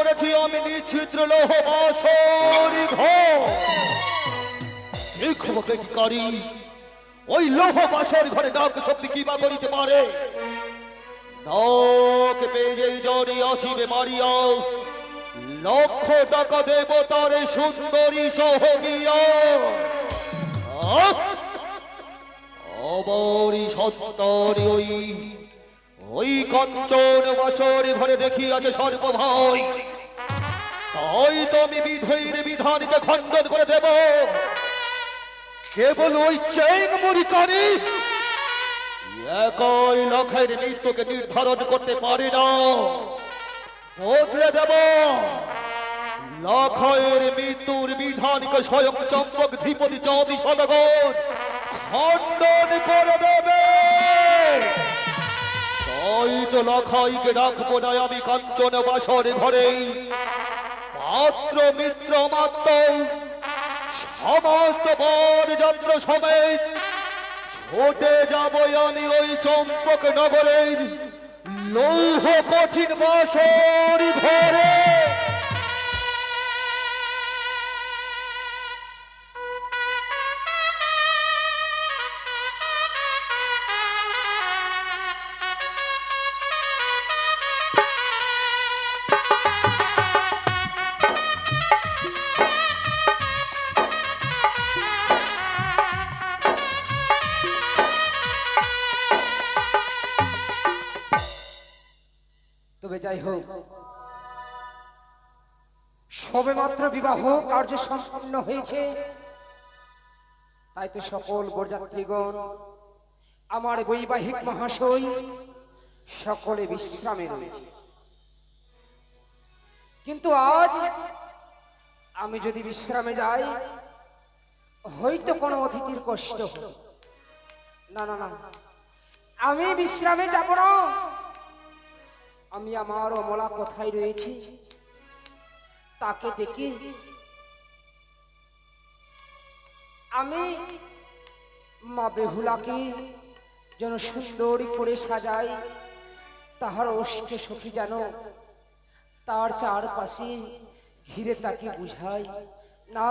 করেছি আমি নিচ্ছিদ্র লৌহ বাসরি ঘর। এই খবর পেটিকারী ওই লৌহ বাসর ঘরে ডাক শক্তি কি বা করিতে পারে? ডাক পেয়ে যেই জড়ি আসিবে মারিয়া, লক্ষ টাকা দেব তারে সুন্দরী সহবিয়া। অবরি সত্তরি ওই ওই কাঞ্চন বাসর ঘরে দেখিয়াছে সর্বভয়। তাই তো আমি বিধৈর বিধানকে খণ্ডন করে দেব। কেবল ওই চেং মুড়িকারী একই লক্ষের মৃত্যুকে নির্ধারণ করতে পারি না। বদলে দেব লক্ষের মৃত্যুর বিধানকে স্বয়ং চম্পক ধীপতি চাঁদি সদগর খণ্ডন করে দেবে। তাই তো লক্ষাইকে রাখবো না আমি কাঞ্চন বাসর ঘরে। পাত্র মিত্র মাত্র সমস্ত বরযাত্র সমেত ছোটে যাব আমি ওই চম্পক নগরের লৌহ কঠিন বাসর ঘরে। তবে যাই হোক, সবেমাত্র বিবাহ কার্য সম্পন্ন হয়েছে, তাই তো সকল বরযাত্রীগণ আমার বৈবাহিক মহাশয় সকলে বিশ্রামে রয়েছে। কিন্তু আজ আমি যদি বিশ্রামে যাই, হয়তো কোনো অতিথির কষ্ট হবে। না না না, আমি বিশ্রামে যাব না। আমি আমার অমলা কোথায় রয়েছি তাকে ডেকে আমি মা বেহুলাকে যেন সুন্দর করে সাজাই, তাহার অষ্ট সখী যেন তার চারপাশে ঘিরে তাকে বুঝাই। না,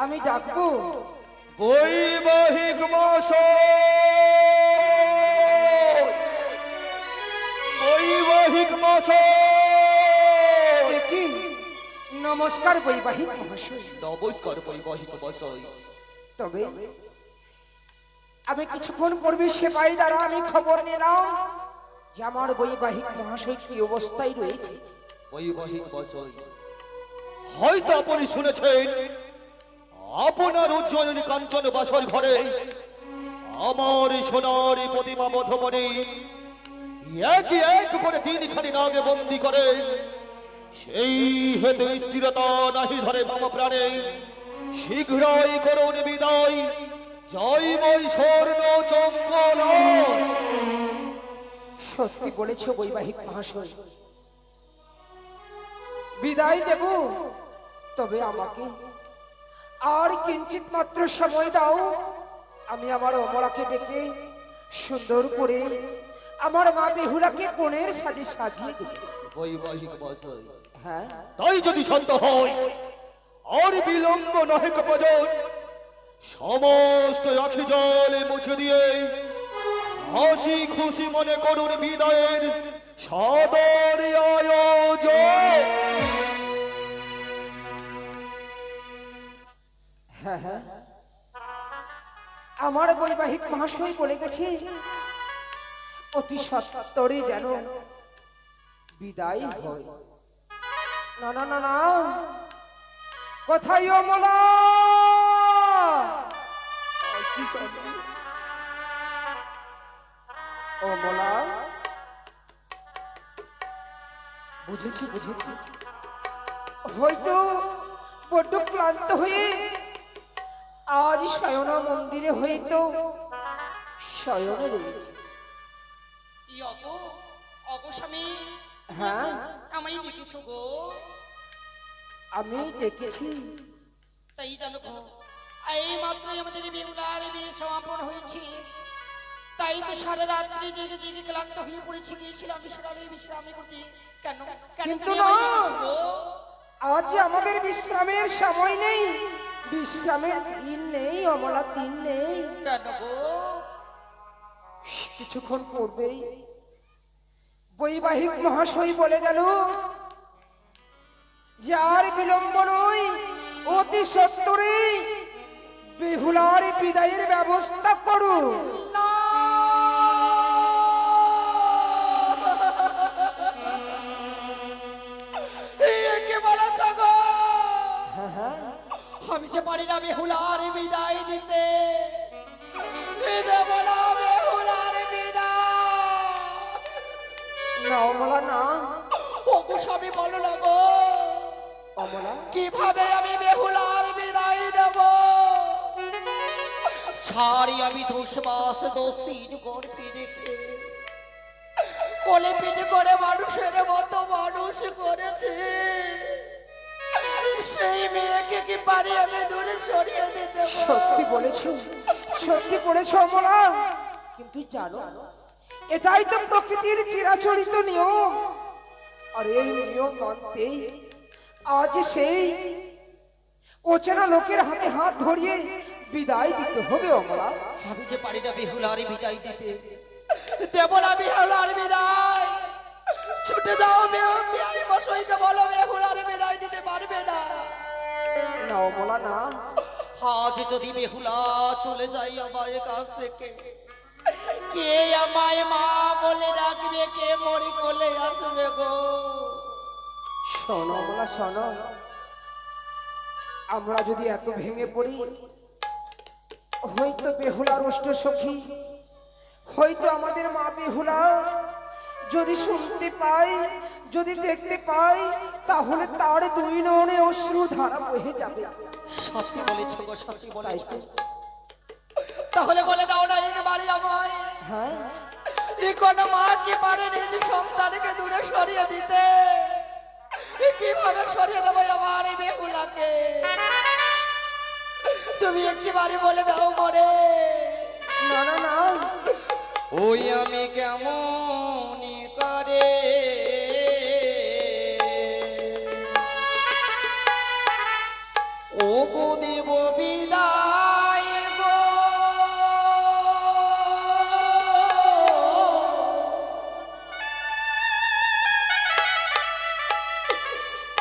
আমি ডাকবো বৈবাহিক মহাশয়, বৈবাহিক মহাশয়। কি? নমস্কার বৈবাহিক মহাশয়। নমস্কার বৈবাহিক মহাশয়। তবে আমি কিছুক্ষণ পূর্বে সেপাই দ্বারা আমি খবর নিলাম যে আমার বৈবাহিক মহাশয় কি অবস্থায় রয়েছে। বৈবাহিক মহাশয়, হয়তো আপনি শুনেছেন আপনার উজ্জ্বলনী কাঞ্চন বাসর ঘরে আমার সোনার প্রতিমা মধুমণি এক এক করে তিনখানি নাগে বন্দি করে। সেই হেতু স্থিরতা নাহি ধরে মম প্রাণে, শীঘ্রই করুন বিদায় জয় বৈ স্বর্ণ চম্পল। সত্যি বলেছ বৈবাহিক মহাশয়, বিদায় দেব। তবে আমাকে আর কিঞ্চিত মাত্র সময় দাও। আমি আমার অমলাকে ডেকে সুন্দর করে আমার মা বেহুলাকে কোণের সাজে সাজিয়ে দেব। বৈবাহিক মহাশয়, হ্যাঁ, তাই যদি শান্ত হয় আর বিলম্ব নহে কপজন, সমস্ত আখি জলে মুছে দিয়ে হাসি খুশি মনে করুন বিদায়ের সাদর আয়োজন। হ্যাঁ হ্যাঁ, আমার বৈবাহিক মহাশয় বলে গেছে অতি সত্বরে যেন বিদায় হয়। না না না না, কোথায় অমলা? অমলা, বুঝেছি বুঝেছি, হয়তো বড্ড ক্লান্ত হয়ে আজ শয়ন মন্দিরে হয়তো শয়নে রয়েছে। অগস্বামী, হ্যাঁ, আমায় ডেকেছো গো? আমি ডেকেছি। তাই জানো গো, এই মাত্রই আমাদের বেহুলার বিয়ে সমাপন হয়েছে। তাই তো সারা রাত্রি জেগে জেগে ক্লান্ত হয়ে পড়েছি, গিয়েছিলাম বিশ্রামে করতে। কেন কেন কিন্তু তুমি না, আমায় ডেকেছো গো? আজ যে আমাদের বিশ্রামের সময় নেই, বিশ্রামের দিন নেই, অমলা দিন নেই। কেন গো? কিছুক্ষণ পূর্বেই বৈবাহিক মহাশয় বলে গেল যে আর বিলম্ব নয়, অতি সত্বরে বেহুলার বিদায়ের ব্যবস্থা করো। না! এ কি বলেছো গো? আমি যে পারি না বেহুলার বিদায় দিতে। দেব না বেহুলার বিদায়। না অমলা না, ওগো স্বামী বলো না গো, অমলা কিভাবে আমি বেহুলার বিদায় দেব? ছাড়ি আমি দোষবাস দোস্তির গর্ভে রেখে কোলে পিঠে করে মানুষের মতো মানুষ করেছে, সেই মেয়েকে কি পারি আমি দূরে সরিয়ে দিতে? সত্যি বলেছো, সত্যি বলেছো অমলা। কিন্তু জানো, এটাই তো প্রকৃতির চিরাচরিত নিয়ম, আর এই নিয়ম মানতে আজ সেই অচেনা লোকের হাতে হাত ধরিয়ে বিদায় দিতে হবে অমলা। আমি যে পারি না বেহুলার বিদায় দিতে। দেব না বেহুলার বিদায়। ছুটে যাও বিয়াই মশাইকে বলো বেহুলার বিদায় দিতে পারবে না। না অমলা না, আজ যদি বেহুলা চলে যাই আমার কাছ থেকে, কে আমায় মা বলে ডাকবে, কে মরে কোলে আসবে গো? শোনো অমলা শোনো, আমরা যদি এত ভেঙে পড়ি, হয়তো বেহুলার অষ্ট সখী, হয়তো আমাদের মা বেহুলা যদি শুনতে পাই, যদি দেখতে পাই, তাহলে তার দুই নয়নে অশ্রু ধারা বহে যাবে। সত্যি বলেছ গো, সত্যি তাই বলেছ। তো? তাহলে বলে দাও না একবারে আমায়, হ্যাঁ, এ কোন মা কি পারে নিজ সন্তানকে দূরে সরিয়ে দিতে? এ কিভাবে সরিয়ে দেবো আমার এই বেহুলাকে? তুমি একটিবারে বলে দাও মরে। না না না, ওই আমি কেমন করে ও গো দেব বিদায় গো,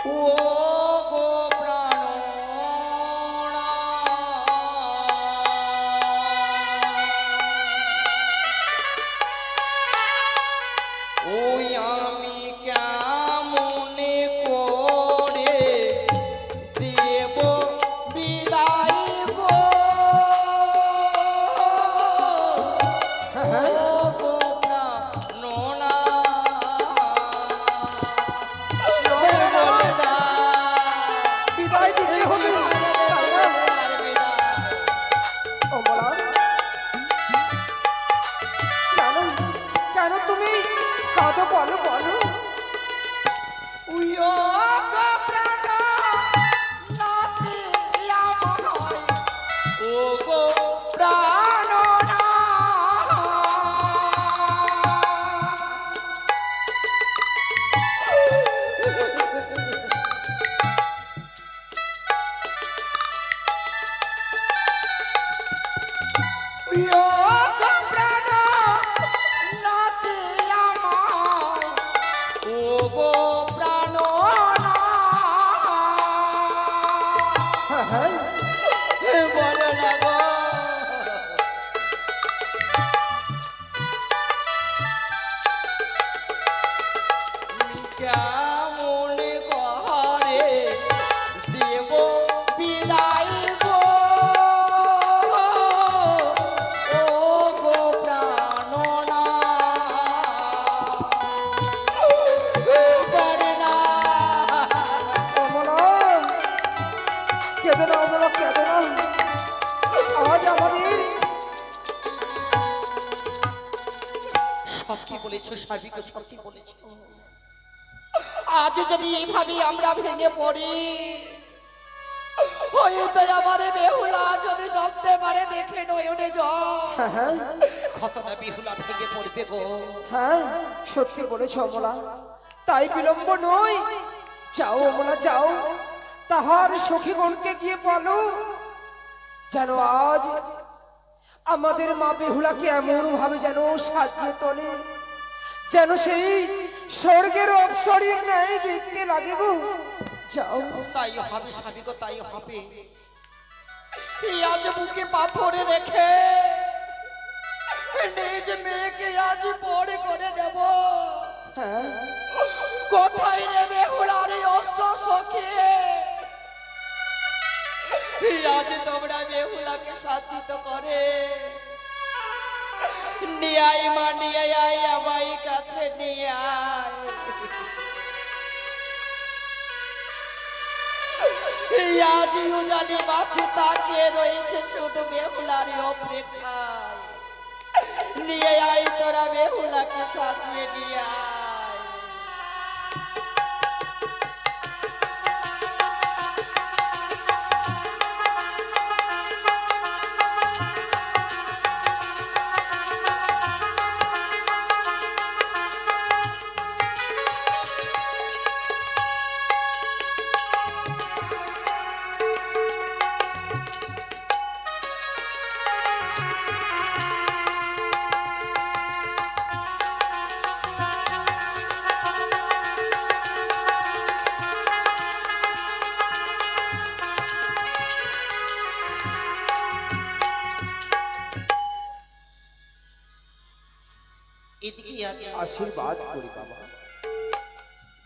ও গো প্রাণনা। ওই আমি কেমনে করে দেব বিদায় গো, ও গো প্রাণনা। বলে দাও বিদায় দিতে হবে। তাই না? বেহুলার বিদায়। অমলা, কেন কেন তুমি কাঁদো বলো বলো? উইও গো প্রাণ নাতি আমার, ও গো প্রাণনা। উইও গো প্রাণ নাতি আমার, ও গো প্রাণনা। হ্যাঁ হ্যাঁ, বলো না গো, কেমন করে দেব বিদায় গো, ও গো প্রাণনা। পারে না। অমলা কেঁদো না, অমলা কেঁদো না। আজ আমাদের সত্যি বলেছো সার্বিক, সত্যি বলেছো। আজ যদি এইভাবে আমরা ভেঙে পড়ি, হয়তো আমার বেহুলা যদি জানতে পারে দেখে নয়নে জল হ্যাঁ হ্যাঁ কতটা বেহুলা থেকে পড়বে গো। হ্যাঁ সত্যি বলেছ অমলা, তাই বিলম্ব নয়, যাও অমলা যাও, তাহার সখীগণকে গিয়ে বলো যেন আজ আমাদের মা বেহুলাকে এমন ভাবে যেন সাজিয়ে তোলে যেন সেই স্বর্গের অপসরীর ন্যায় দেখতে লাগে গো। যাও। তাই হবে স্বামী গো, তাই হবে। এই আজ বুকে পাথরে রেখে নিজ মেয়েকে আজ বড় করে দেব। হ্যাঁ কোথায় রে বেহুলার এই অষ্ট সখী? এই আজ তোমরা বেহুলাকে সাজিত করে নিয়ে আয় মা, নিয়ে আয় আমার কাছে নিয়ে আয়। এই আজ উজানি বাসে তাকিয়ে রয়েছে শুধু বেহুলার অপেক্ষায়। নিয়ে আয় তোরা বেহুলাকে সাজিয়ে নিয়ে আয়। এদিকে আগে আশীর্বাদ করি বাবা।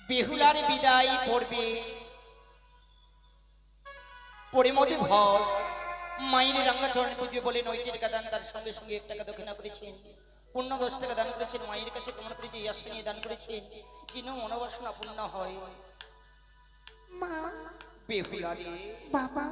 বেহুলার বিদায় পড়বে পরিমতি ভস মায়ের রাঙ্গা চরণে পুজো বলে 9টি টাকা দান, তার সঙ্গে সঙ্গে 1 টাকা দক্ষিণা করেছেন, পূর্ণ 10 টাকা দান করেছেন। মায়ের কাছে কামনা করে যে আশা নিয়ে দান করেছেন যেন মনোবাসনা পূর্ণ হয়। মা বেহুলা রে বাবা